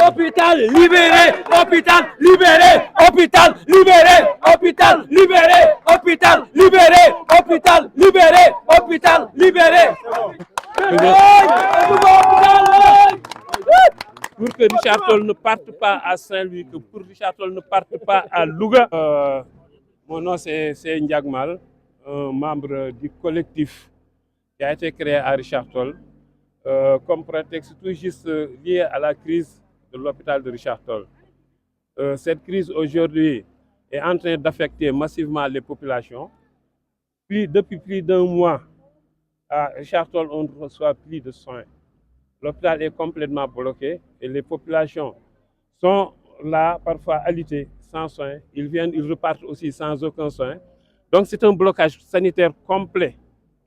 Hôpital libéré, hôpital libéré, hôpital libéré, hôpital libéré, hôpital libéré, hôpital libéré, hôpital libéré. Pour que Richard Toll ne parte pas à Saint-Louis, que pour Richard Toll ne parte pas à Louga. Mon nom c'est Ndiagmal, un membre du collectif qui a été créé à Richard Toll comme prétexte tout juste lié à la crise de l'hôpital de Richard Toll. Cette crise aujourd'hui est en train d'affecter massivement les populations. Depuis plus d'un mois, à Richard Toll, on ne reçoit plus de soins. L'hôpital est complètement bloqué et les populations sont là parfois alitées, sans soins. Ils viennent, ils repartent aussi sans aucun soin. Donc c'est un blocage sanitaire complet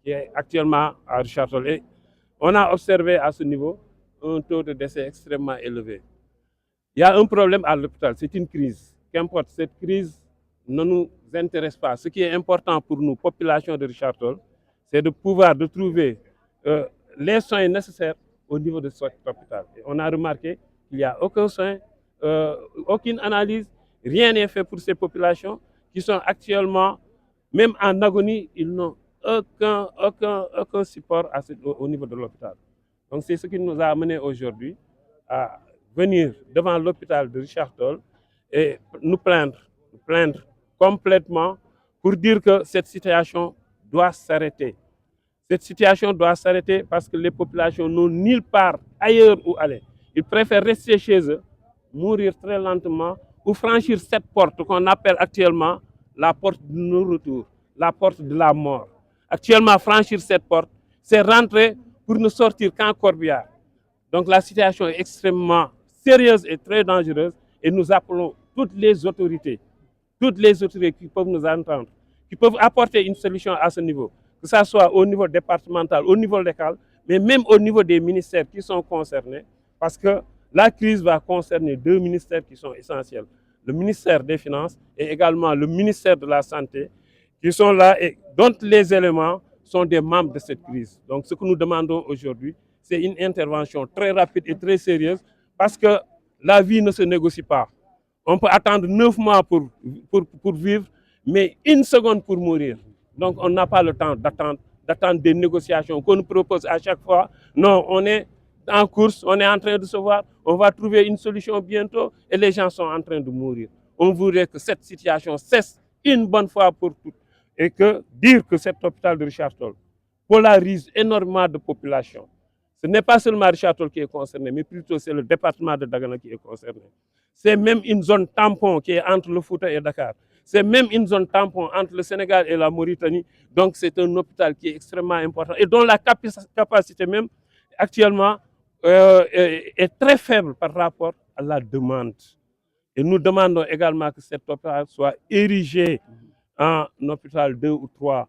qui est actuellement à Richard Toll. Et on a observé à ce niveau un taux de décès extrêmement élevé. Il y a un problème à l'hôpital, c'est une crise. Qu'importe, cette crise ne nous intéresse pas. Ce qui est important pour nous, population de Richard Toll, c'est de pouvoir trouver les soins nécessaires au niveau de cet hôpital. Et on a remarqué qu'il n'y a aucun soin, aucune analyse, rien n'est fait pour ces populations qui sont actuellement, même en agonie, ils n'ont aucun support au niveau de l'hôpital. Donc c'est ce qui nous a amené aujourd'hui à venir devant l'hôpital de Richard Toll et nous plaindre complètement pour dire que cette situation doit s'arrêter. Cette situation doit s'arrêter parce que les populations n'ont nulle part ailleurs où aller. Ils préfèrent rester chez eux, mourir très lentement ou franchir cette porte qu'on appelle actuellement la porte de non-retour, la porte de la mort. Actuellement, franchir cette porte, c'est rentrer pour ne sortir qu'en corbillard. Donc la situation est extrêmement sérieuse et très dangereuse et nous appelons toutes les autorités qui peuvent nous entendre, qui peuvent apporter une solution à ce niveau, que ce soit au niveau départemental, au niveau local, mais même au niveau des ministères qui sont concernés, parce que la crise va concerner deux ministères qui sont essentiels, le ministère des Finances et également le ministère de la Santé, qui sont là et dont les éléments sont des membres de cette crise. Donc ce que nous demandons aujourd'hui, c'est une intervention très rapide et très sérieuse, parce que la vie ne se négocie pas. On peut attendre 9 mois pour vivre, mais une seconde pour mourir. Donc on n'a pas le temps d'attendre des négociations qu'on nous propose à chaque fois. Non, on est en course, on est en train de se voir, on va trouver une solution bientôt et les gens sont en train de mourir. On voudrait que cette situation cesse une bonne fois pour toutes et que dire que cet hôpital de Richard Toll polarise énormément de population. Ce n'est pas seulement Richard Toll qui est concerné, mais plutôt c'est le département de Dagana qui est concerné. C'est même une zone tampon qui est entre le Fouta et Dakar. C'est même une zone tampon entre le Sénégal et la Mauritanie. Donc c'est un hôpital qui est extrêmement important et dont la capacité même actuellement est très faible par rapport à la demande. Et nous demandons également que cet hôpital soit érigé en hôpital 2 ou 3,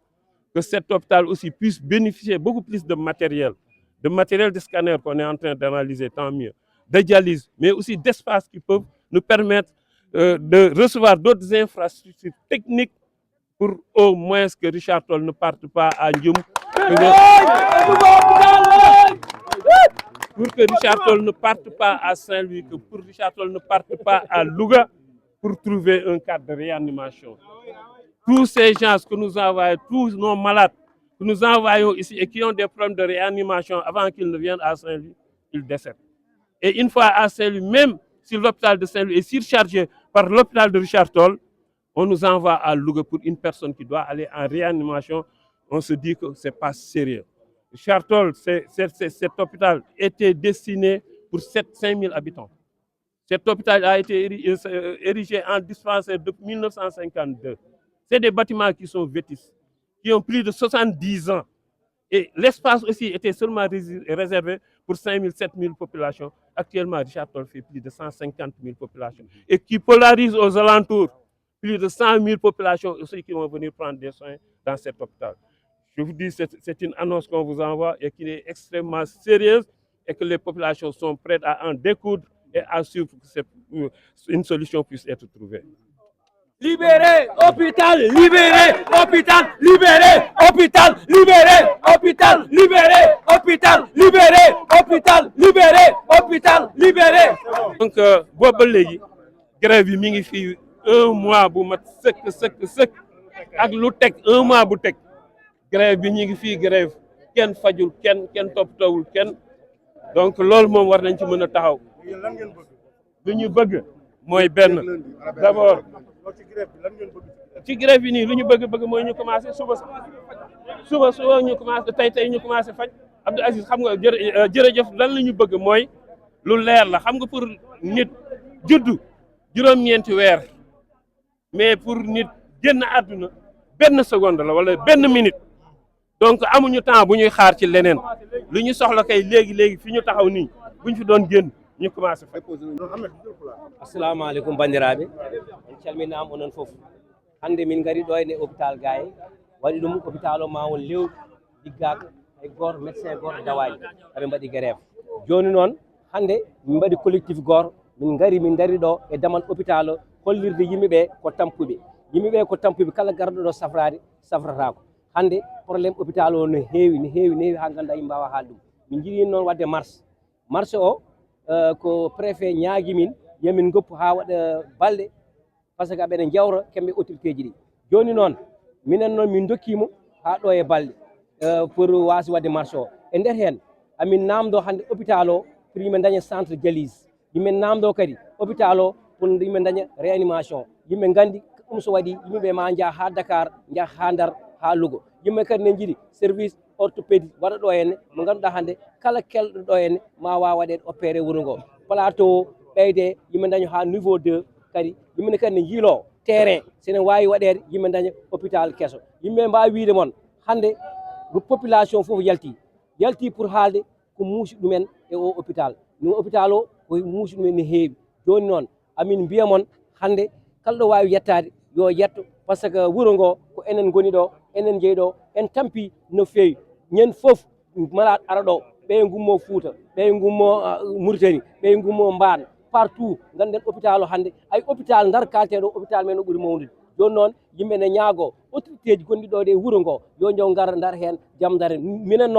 que cet hôpital aussi puisse bénéficier beaucoup plus de matériel de scanner qu'on est en train d'analyser, tant mieux, de dialyse, mais aussi d'espaces qui peuvent nous permettre de recevoir d'autres infrastructures techniques pour au moins que Richard Toll ne parte pas à Ndioum. Pour que Richard Toll ne parte pas à Saint-Louis, que pour Richard Toll ne parte pas à Louga pour trouver un cadre de réanimation. Tous ces gens que nous envoyons, tous nos malades que nous envoyons ici et qui ont des problèmes de réanimation avant qu'ils ne viennent à Saint-Louis, ils décèdent. Et une fois à Saint-Louis, même si l'hôpital de Saint-Louis est surchargé par l'hôpital de Richard Toll, on nous envoie à Louga pour une personne qui doit aller en réanimation. On se dit que ce n'est pas sérieux. Richard Toll, cet hôpital était destiné pour 5 000 habitants. Cet hôpital a été érigé en dispensaire depuis 1952. C'est des bâtiments qui sont vétustes, qui ont plus de 70 ans. Et l'espace aussi était seulement réservé pour 5 000, 7 000 populations. Actuellement, Richard Toll fait plus de 150 000 populations. Et qui polarise aux alentours plus de 100 000 populations aussi qui vont venir prendre des soins dans cet hôpital. Je vous dis, c'est une annonce qu'on vous envoie et qui est extrêmement sérieuse et que les populations sont prêtes à en découdre et à suivre que une solution puisse être trouvée. Libéré, hôpital, libéré, hôpital, libéré, hôpital, libéré, hôpital, libéré, hôpital, libéré, hôpital, libéré, hôpital, libéré. donc boobu ba léegi grève bi mi ngi fii 1 mois bu mat sëkk ak lu teg 1 mois bu teg grève bi ñu ngi fii grève kenn fajul kenn toppatoowul kenn donc loolu moom war nañ ci mën a taxaw lu ñu bëgg mooy benn d'abord ci grève bi nii lu ñu bëgg mooy ñu commencé suba ñu commencé tey ñu commencé faj Abdou Aziz xam nga jërëjëf lan la ñu bëgg mooy lu leer la xam nga pour nit juddu juróom-ñeenti weer mais pour nit génn àdduna benn seconde la wala benn minute donc amuñu temps bu ñuy xaar ci leneen lu ñu soxla kay léegi fi ñu taxaw nii buñ fi doon génn ñu commencé faj. assalamu aleykum bandiraɓe en calminama onon foof hannde min gari ɗo ene hôpital Gaye waɗi ɗum hôpital o ma won lewru liggaka e goto médecin goto dawaji aɓe mbaɗi grève joni noon hannde min mbaɗi collectif goto min dari ɗo e damal hôpital o hollirde yimɓeɓe ko tampuɓe kala garɗo ɗo safratako hannde probléme hôpital o no heewi ha ganduɗa yimɓe mbawa haal ɗum min jiiɗi noon wadde marche o ko préfet ñaagui min yomin goppu ha waɗa balɗe par ce que aɓeɗe jawra kemɓe autorité ji ɗi joni noon minen noon min dokkimo ha ɗo e balɗe pour wasi wadde marche o e nder hen amin namdo hannde hôpital o pour yimɓe daña centre dialyse yimɓe namdo kadi hôpital o pour yimɓe daña réanimation yimɓe gandi ɗum so waɗi yimɓeɓe ma jaa ha Dakar jaa ha Ndar ha Louga yimɓe kadi ne jiiɗi service orthopédique waɗa ɗo henne mo ganduɗa hannde kala kelɗo ɗo henne ma wawa waɗede opéré wuuro ngo plateau ɓeyde yimɓe daña ha niveau 2 kadi yimɓene kadi ne jiilo terrain sene wawi waɗede yimɓe daña hôpital kesso yimɓe mbawi wiide moon hannde population foof yalti pour haalde ko muusi ɗumen e o hôpital no hôpital o ko muusi ɗumen no heewi joni noon amin mbiya moon hannde kala ɗo wawi yettade yo yetto par ce que wuuro ngo ko enen goni ɗo enen jeeyi ɗo en tampi no feewi ñen foof malade ara ɗo ɓe gummo Fouta ɓe gummo Mauritanie ɓe gummo Mbane partout ganden hôpital o hannde ay hôpital Ndar kalteɗo hôpital men o ɓuuri mawnude joni noon yimɓe ne ñaago autorité ji gonɗi ɗo ɗe wuuro ngo yo jaw gara Ndar hen jaam dare minen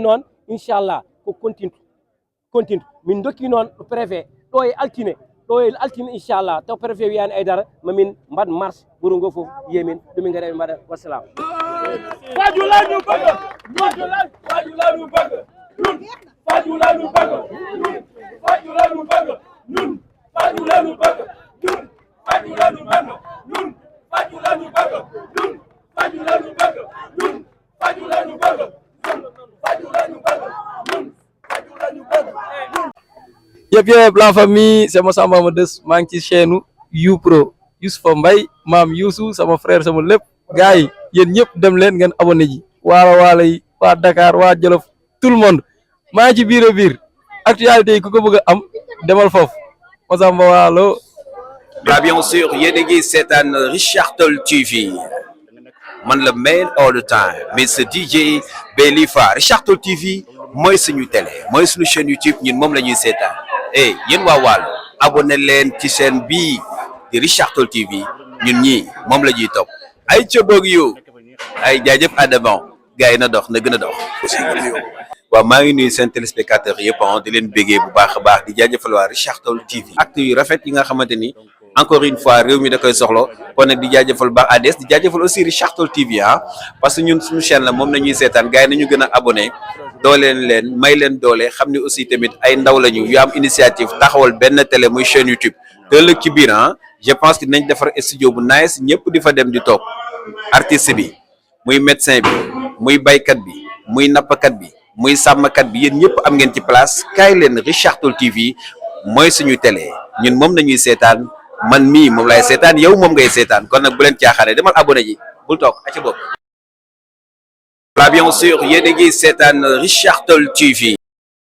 noon inchallah ko continue min dokki noon préfet ɗo e altine inchallah taw préfet wiyani Aydara mamin mbad marche wuuro ngo foof yiyamin ɗumin gaari eɓe mbaɗa wassalam faju lañu bëgg faju lañu bëgg ñun faju lañu bëgg ñun faju lañu bëgg ñun faju lañu bëgg ñun faju lañu bëgg ñun faju lañu bëgg ñun faju lañu bëgg ñun faju lañu bëgg ñun faju lañu bëgg ñun faju lañu bëgg ñun. Yëpp la famille c'est Massamba Modeste maa ngi ci chaîne YouPro Youssoupha Mbaye maam Youssou sama frère sama lépp gars yi yéen ñëpp dem leen ngeen abonné ji waalo yi waa Dakar waa Jolof tout le monde maa ngi ci biir a biir actualité yi ku ko bëgg a am demal foofu Massamba waalo. Bien sûr yéen a ngi seetaan Richard Toll TV man la mail all the time mais ce DJ Belifa Richard Toll TV mooy suñu télé mooy suñu chaîne YouTube ñun moom la ñuy seetaan yéen waa Waalo abonné leen ci chaîne bii di Richard Toll TV ñun ñii moom la ñuy topp ay coboog yu ay jaajëf Adama gars yi na dox na gën a dox waaw maa ngi nuyu seen téléspectateurs yëpp di leen béggee bu baax a baax di jaajëfal waa Richard Toll TV acte yu rafet yi nga xamante ni encore une fois réew mi da koy soxla kon nag di jaajëfal baax ADS di jaajëfal aussi Richard Toll TV parce que ñun suñu chaîne la moom nañuy seetaan gars yi nañu gën a abonné dooleen leen may leen doole xam ne aussi tamit ay ndaw lañu yu am initiative taxawal benn télé muy chaîne YouTube te ëllëg ci biir je pense que dinañ defar studio bu nice ñëpp di fa dem di toog artiste bi muy médecin bi muy baykat bi muy nappkat bi muy sàmmkat bi yéen ñëpp am ngeen ci place kaay leen Richard Toll TV mooy suñu télé ñun moom nañuy seetaan man mii moom lay seetaan yow moom ngay seetaan kon nag bu leen caaxaane demal abonné ji bul toog a ca bopp. Bien sûr yéen a ngi seetaan Richard Toll TV